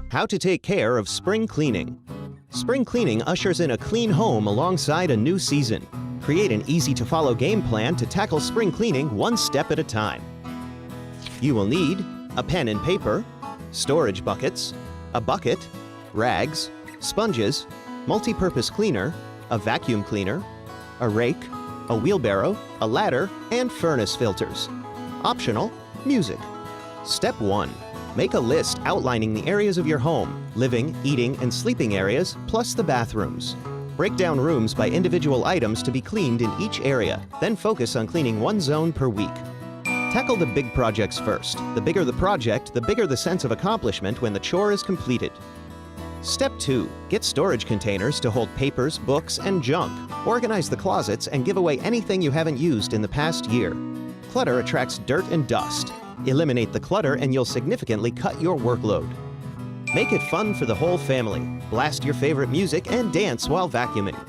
How to take care of spring cleaning. Spring cleaning ushers in a clean home alongside a new season. Create an easy-to-follow game plan to tackle spring cleaning one step at a time. You will need a pen and paper, storage buckets, a bucket, rags, sponges, multi-purpose cleaner, a vacuum cleaner, a rake, a wheelbarrow, a ladder, and furnace filters. Optional, music. Step 1. Make a list outlining the areas of your home, living, eating, and sleeping areas, plus the bathrooms. Break down rooms by individual items to be cleaned in each area, then focus on cleaning one zone per week. Tackle the big projects first. The bigger the project, the bigger the sense of accomplishment when the chore is completed. Step 2. Get storage containers to hold papers, books, and junk. Organize the closets and give away anything you haven't used in the past year. Clutter attracts dirt and dust. Eliminate the clutter and you'll significantly cut your workload. Make it fun for the whole family. Blast your favorite music and dance while vacuuming.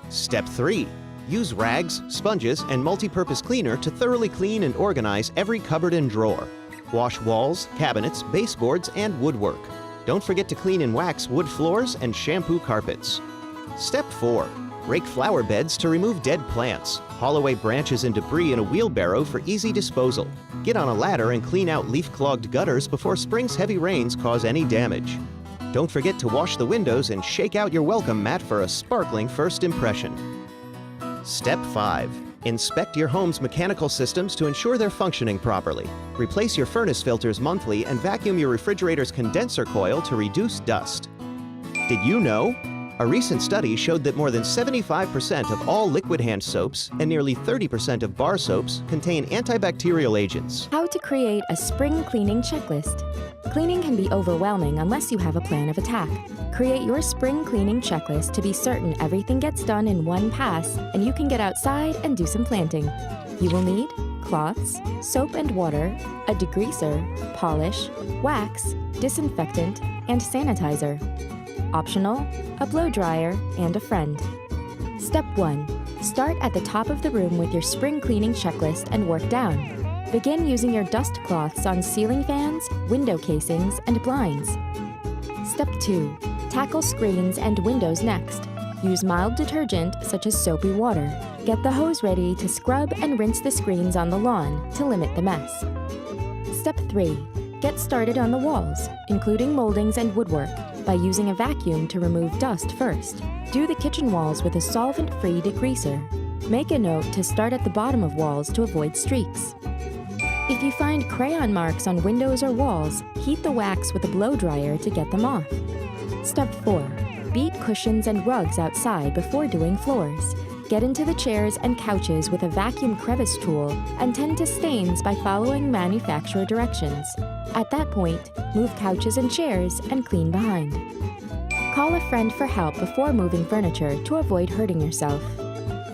Step 3. Use rags, sponges, and multi-purpose cleaner to thoroughly clean and organize every cupboard and drawer. Wash walls, cabinets, baseboards, and woodwork. Don't forget to clean and wax wood floors and shampoo carpets. Step 4. Rake flower beds to remove dead plants. Haul away branches and debris in a wheelbarrow for easy disposal. Get on a ladder and clean out leaf-clogged gutters before spring's heavy rains cause any damage. Don't forget to wash the windows and shake out your welcome mat for a sparkling first impression. Step 5. Inspect your home's mechanical systems to ensure they're functioning properly. Replace your furnace filters monthly and vacuum your refrigerator's condenser coil to reduce dust. Did you know? A recent study showed that more than 75% of all liquid hand soaps and nearly 30% of bar soaps contain antibacterial agents. How to create a spring cleaning checklist. Cleaning can be overwhelming unless you have a plan of attack. Create your spring cleaning checklist to be certain everything gets done in one pass and you can get outside and do some planting. You will need cloths, soap and water, a degreaser, polish, wax, disinfectant, and sanitizer. Optional, a blow dryer, and a friend. Step 1. Start at the top of the room with your spring cleaning checklist and work down. Begin using your dust cloths on ceiling fans, window casings, and blinds. Step 2. Tackle screens and windows next. Use mild detergent such as soapy water. Get the hose ready to scrub and rinse the screens on the lawn to limit the mess. Step 3. Get started on the walls, including moldings and woodwork, by using a vacuum to remove dust first. Do the kitchen walls with a solvent-free degreaser. Make a note to start at the bottom of walls to avoid streaks. If you find crayon marks on windows or walls, heat the wax with a blow dryer to get them off. Step 4. Beat cushions and rugs outside before doing floors. Get into the chairs and couches with a vacuum crevice tool and tend to stains by following manufacturer directions. At that point, move couches and chairs and clean behind. Call a friend for help before moving furniture to avoid hurting yourself.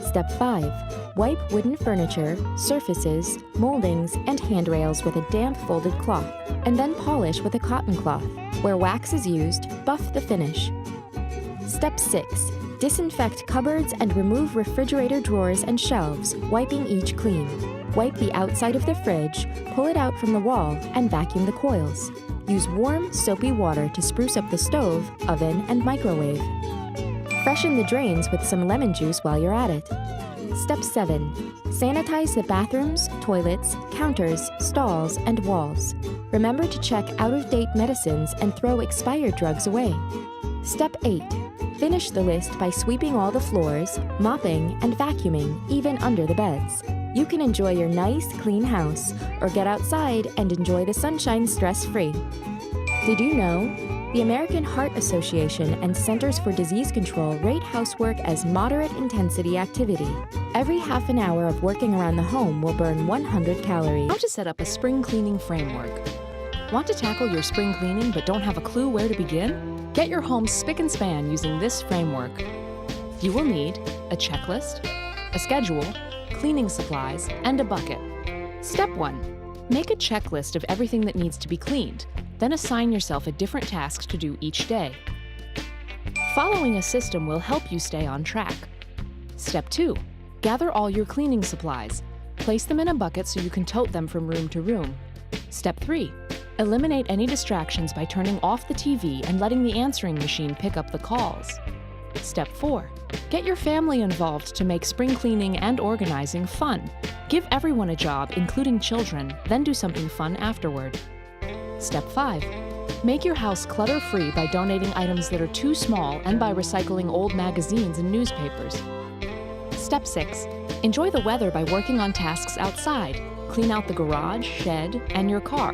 Step 5. Wipe wooden furniture, surfaces, moldings, and handrails with a damp folded cloth, and then polish with a cotton cloth. Where wax is used, buff the finish. Step 6. Disinfect cupboards and remove refrigerator drawers and shelves, wiping each clean. Wipe the outside of the fridge, pull it out from the wall, and vacuum the coils. Use warm, soapy water to spruce up the stove, oven, and microwave. Freshen the drains with some lemon juice while you're at it. Step 7. Sanitize the bathrooms, toilets, counters, stalls, and walls. Remember to check out-of-date medicines and throw expired drugs away. Step 8. Finish the list by sweeping all the floors, mopping, and vacuuming, even under the beds. You can enjoy your nice, clean house, or get outside and enjoy the sunshine stress-free. Did you know? The American Heart Association and Centers for Disease Control rate housework as moderate-intensity activity. Every half an hour of working around the home will burn 100 calories. How to set up a spring cleaning framework. Want to tackle your spring cleaning but don't have a clue where to begin? Get your home spick and span using this framework. You will need a checklist, a schedule, cleaning supplies, and a bucket. Step 1. Make a checklist of everything that needs to be cleaned, then assign yourself a different task to do each day. Following a system will help you stay on track. Step 2. Gather all your cleaning supplies. Place them in a bucket so you can tote them from room to room. Step 3. Eliminate any distractions by turning off the TV and letting the answering machine pick up the calls. Step 4. Get your family involved to make spring cleaning and organizing fun. Give everyone a job, including children, then do something fun afterward. Step 5. Make your house clutter-free by donating items that are too small and by recycling old magazines and newspapers. Step 6. Enjoy the weather by working on tasks outside. Clean out the garage, shed, and your car.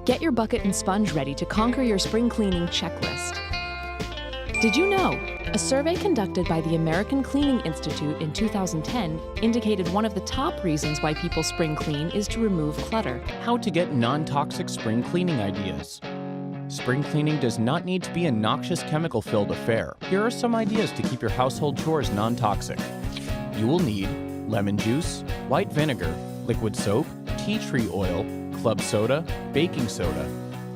Get your bucket and sponge ready to conquer your spring cleaning checklist. Did you know? A survey conducted by the American Cleaning Institute in 2010 indicated one of the top reasons why people spring clean is to remove clutter. How to get non-toxic spring cleaning ideas. Spring cleaning does not need to be a noxious chemical-filled affair. Here are some ideas to keep your household chores non-toxic. You will need lemon juice, white vinegar, liquid soap, tea tree oil, club soda, baking soda,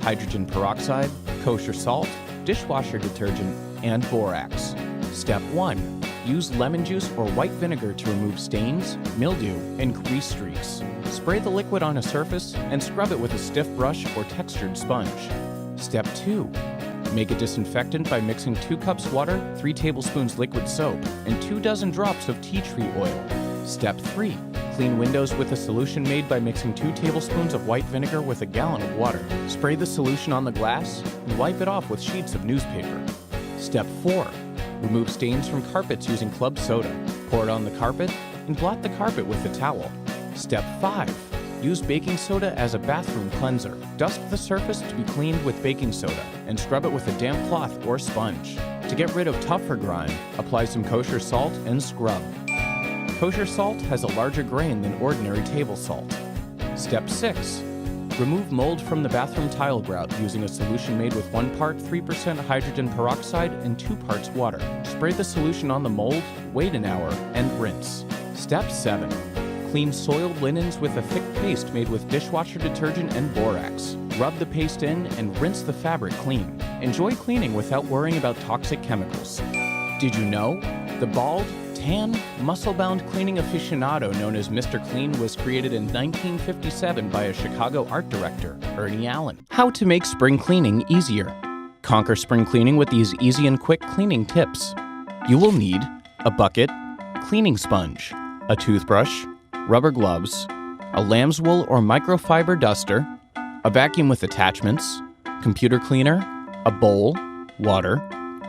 hydrogen peroxide, kosher salt, dishwasher detergent, and borax. Step 1. Use lemon juice or white vinegar to remove stains, mildew, and grease streaks. Spray the liquid on a surface and scrub it with a stiff brush or textured sponge. Step 2. Make a disinfectant by mixing 2 cups water, 3 tablespoons liquid soap, and 24 drops of tea tree oil. Step 3. Clean windows with a solution made by mixing 2 tablespoons of white vinegar with a gallon of water. Spray the solution on the glass and wipe it off with sheets of newspaper. Step 4. Remove stains from carpets using club soda. Pour it on the carpet and blot the carpet with a towel. Step 5. Use baking soda as a bathroom cleanser. Dust the surface to be cleaned with baking soda and scrub it with a damp cloth or sponge. To get rid of tougher grime, apply some kosher salt and scrub. Kosher salt has a larger grain than ordinary table salt. Step 6. Remove mold from the bathroom tile grout using a solution made with 1 part 3% hydrogen peroxide and 2 parts water. Spray the solution on the mold, wait an hour, and rinse. Step 7. Clean soiled linens with a thick paste made with dishwasher detergent and borax. Rub the paste in and rinse the fabric clean. Enjoy cleaning without worrying about toxic chemicals. Did you know? The bald, tan, muscle-bound cleaning aficionado known as Mr. Clean was created in 1957 by a Chicago art director, Ernie Allen. How to make spring cleaning easier. Conquer spring cleaning with these easy and quick cleaning tips. You will need a bucket, cleaning sponge, a toothbrush, rubber gloves, a lamb's wool or microfiber duster, a vacuum with attachments, computer cleaner, a bowl, water,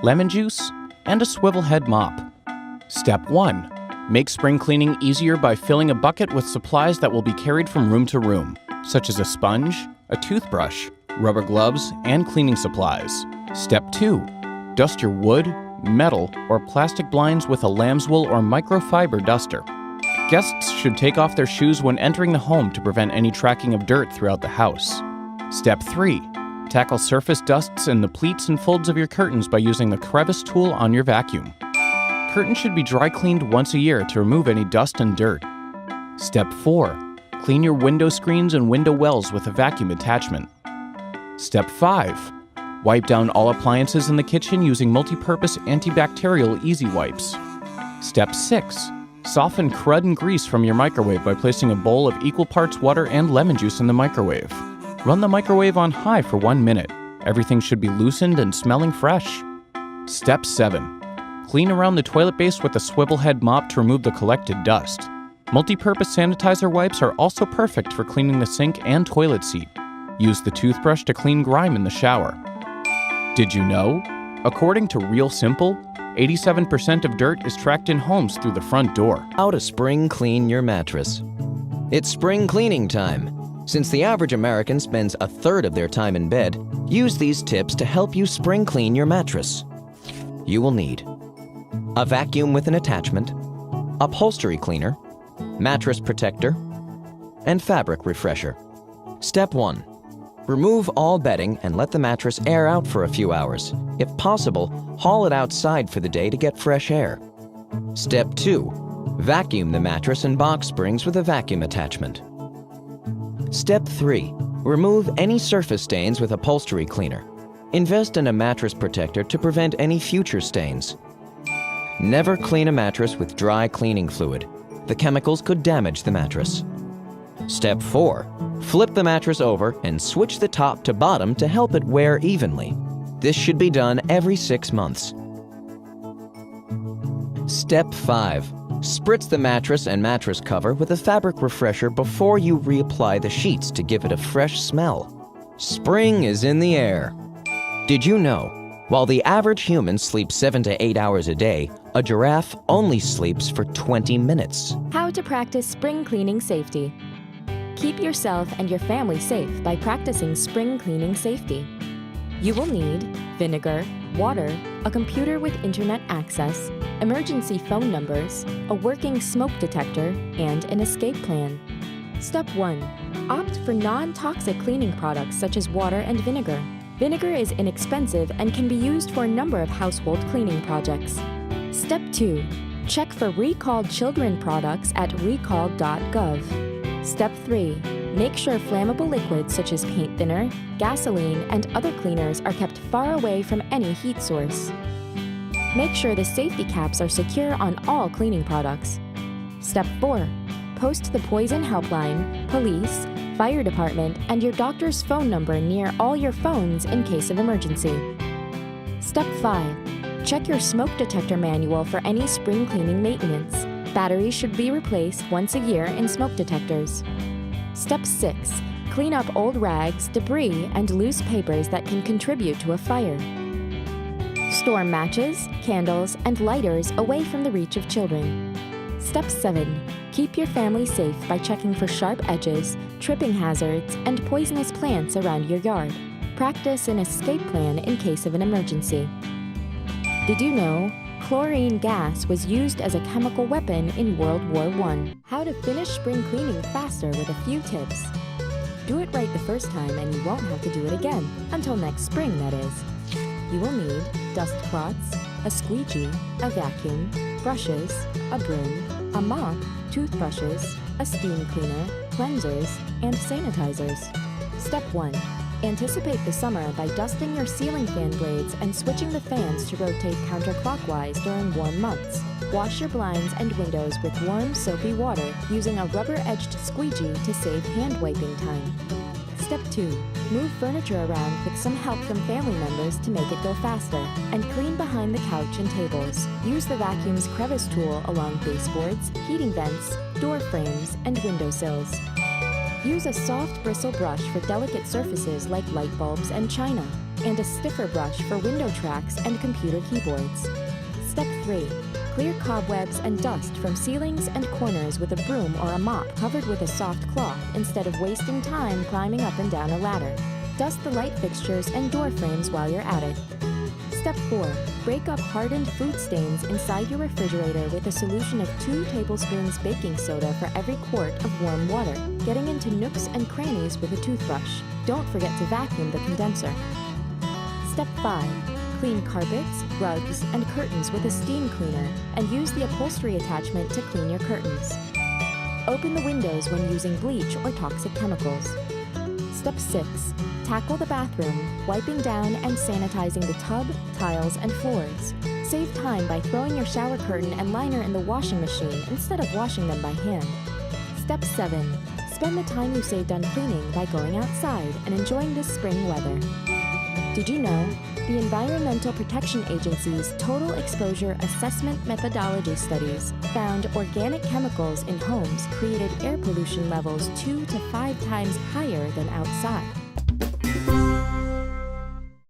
lemon juice, and a swivel head mop. Step 1. Make spring cleaning easier by filling a bucket with supplies that will be carried from room to room, such as a sponge, a toothbrush, rubber gloves, and cleaning supplies. Step 2. Dust your wood, metal, or plastic blinds with a lamb's wool or microfiber duster. Guests should take off their shoes when entering the home to prevent any tracking of dirt throughout the house. Step 3. Tackle surface dusts in the pleats and folds of your curtains by using the crevice tool on your vacuum. Curtains should be dry cleaned once a year to remove any dust and dirt. Step 4. Clean your window screens and window wells with a vacuum attachment. Step 5. Wipe down all appliances in the kitchen using multi-purpose antibacterial easy wipes. Step 6. Soften crud and grease from your microwave by placing a bowl of equal parts water and lemon juice in the microwave. Run the microwave on high for 1 minute. Everything should be loosened and smelling fresh. Step 7. Clean around the toilet base with a swivel head mop to remove the collected dust. Multi-purpose sanitizer wipes are also perfect for cleaning the sink and toilet seat. Use the toothbrush to clean grime in the shower. Did you know? According to Real Simple, 87% of dirt is tracked in homes through the front door. How to spring clean your mattress. It's spring cleaning time. Since the average American spends a third of their time in bed, use these tips to help you spring clean your mattress. You will need a vacuum with an attachment, upholstery cleaner, mattress protector, and fabric refresher. Step 1. Remove all bedding and let the mattress air out for a few hours. If possible, haul it outside for the day to get fresh air. Step 2. Vacuum the mattress and box springs with a vacuum attachment. Step 3. Remove any surface stains with upholstery cleaner. Invest in a mattress protector to prevent any future stains. Never clean a mattress with dry cleaning fluid. The chemicals could damage the mattress. Step 4. Flip the mattress over and switch the top to bottom to help it wear evenly. This should be done every 6 months. Step 5. Spritz the mattress and mattress cover with a fabric refresher before you reapply the sheets to give it a fresh smell. Spring is in the air. Did you know, while the average human sleeps 7 to 8 hours a day, a giraffe only sleeps for 20 minutes. How to practice spring cleaning safety. Keep yourself and your family safe by practicing spring cleaning safety. You will need vinegar, water, a computer with internet access, emergency phone numbers, a working smoke detector, and an escape plan. Step 1. Opt for non-toxic cleaning products such as water and vinegar. Vinegar is inexpensive and can be used for a number of household cleaning projects. Step 2. Check for recalled children products at recall.gov. Step 3. Make sure flammable liquids such as paint thinner, gasoline, and other cleaners are kept far away from any heat source. Make sure the safety caps are secure on all cleaning products. Step 4. Post the poison helpline, police, fire department, and your doctor's phone number near all your phones in case of emergency. Step 5. Check your smoke detector manual for any spring cleaning maintenance. Batteries should be replaced once a year in smoke detectors. Step 6. Clean up old rags, debris, and loose papers that can contribute to a fire. Store matches, candles, and lighters away from the reach of children. Step 7. Keep your family safe by checking for sharp edges, tripping hazards, and poisonous plants around your yard. Practice an escape plan in case of an emergency. Did you know chlorine gas was used as a chemical weapon in World War I? How to finish spring cleaning faster with a few tips. Do it right the first time and you won't have to do it again, until next spring, that is. You will need dust cloths, a squeegee, a vacuum, brushes, a broom, a mop, toothbrushes, a steam cleaner, cleansers, and sanitizers. Step 1. Anticipate the summer by dusting your ceiling fan blades and switching the fans to rotate counterclockwise during warm months. Wash your blinds and windows with warm, soapy water using a rubber-edged squeegee to save hand wiping time. Step 2. Move furniture around with some help from family members to make it go faster, and clean behind the couch and tables. Use the vacuum's crevice tool along baseboards, heating vents, door frames, and windowsills. Use a soft bristle brush for delicate surfaces like light bulbs and china, and a stiffer brush for window tracks and computer keyboards. Step 3. Clear cobwebs and dust from ceilings and corners with a broom or a mop covered with a soft cloth instead of wasting time climbing up and down a ladder. Dust the light fixtures and door frames while you're at it. Step 4. Break up hardened food stains inside your refrigerator with a solution of 2 tablespoons baking soda for every quart of warm water, getting into nooks and crannies with a toothbrush. Don't forget to vacuum the condenser. Step 5. Clean carpets, rugs, and curtains with a steam cleaner, and use the upholstery attachment to clean your curtains. Open the windows when using bleach or toxic chemicals. Step 6. Tackle the bathroom, wiping down and sanitizing the tub, tiles, and floors. Save time by throwing your shower curtain and liner in the washing machine instead of washing them by hand. Step 7. Spend the time you saved on cleaning by going outside and enjoying this spring weather. Did you know the Environmental Protection Agency's Total Exposure Assessment Methodology studies found organic chemicals in homes created air pollution levels 2 to 5 times higher than outside?